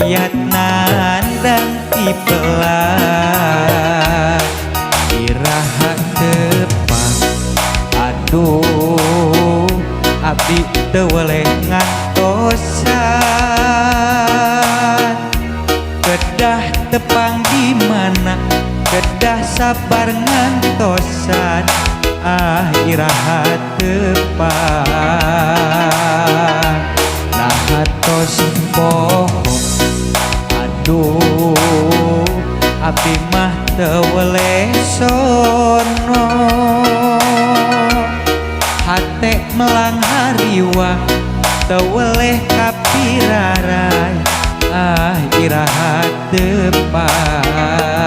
tekiat nandang tipelah iraha tepang aduh abdi teu weleh ngantosan kedah tepang di mana kedah sabar ngantosan iraha tepang nahatos poho aduh abdi mah teu weleh sono hate melang hariwang teu weleh kapiraray iraha tepang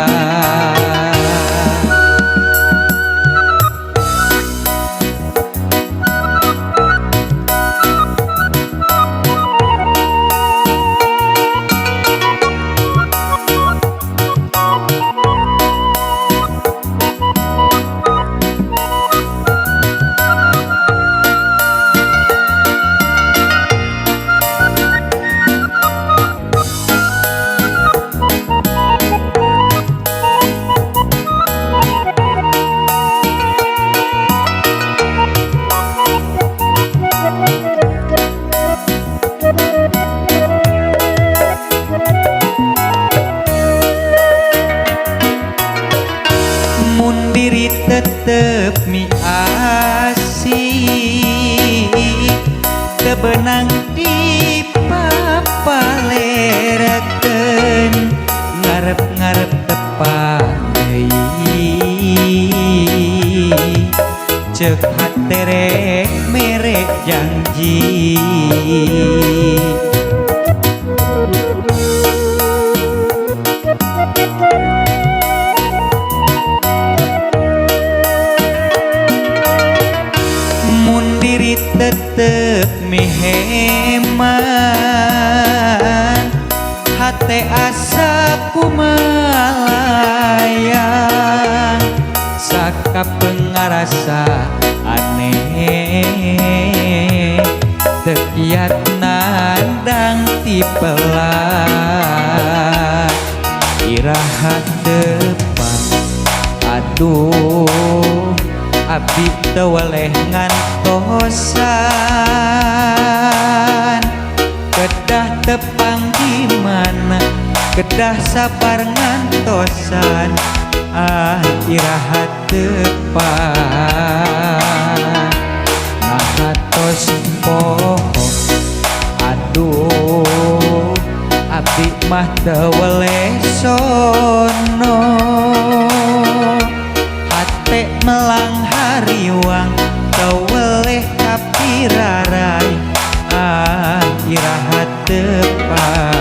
diri tetep miasih kebenang di papalerekeun ngarep-ngarep tepang deui ceuk hate rek mere janji tetep miheman hate asa kumalayang saka pengarasa aneh tekiat nandang tipelah iraha tepang aduh abdi teu weleh ngantosan kedah tepang di mana kedah sabar ngantosan iraha tepang nahatos poho aduh abdi mah teu weleh sono hate melang hariwang teu weleh kapiraray iraha tepang